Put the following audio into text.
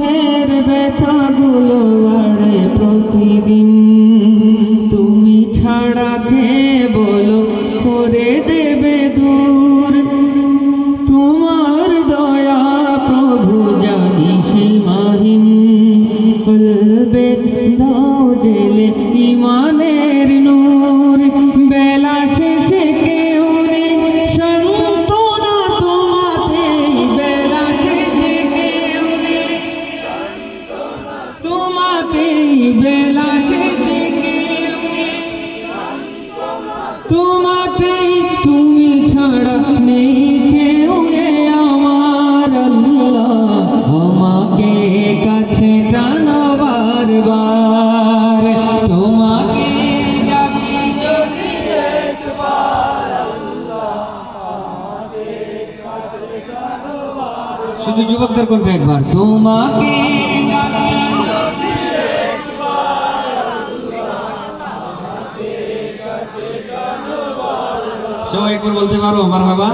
দুঃখের ব্যথাগুলো বাড়ে প্রতিদিন, তুমি ছাড়া কে বলো করে দেবে দূর। তোমার দয়া প্রভু জানি সীমাহীন, কলবে দাও জেলে ইমানের নূর। বেলা শেষে কেউ নেই সান্ত্বনা তোমাতেই, বেলা শেষে কেউ নেই তোমাতেই, বেলা শেষে কেউ নেই তোমাতেই, তুমি ছাড়া নেই কেউ রে আমার আল্লাহ। আমাকে কাছে টানো বারবার, তোমাকে ডাকি যদি একবার আল্লাহ, আমাকে কাছে টানো বারবার। শুধু যুবকদের কণ্ঠে একবার, তোমাকে ডাকি যদি একবার আল্লাহ, আমাকে কাছে টানো বারবার। সবাই একবার বলতে পারো মারহাবা।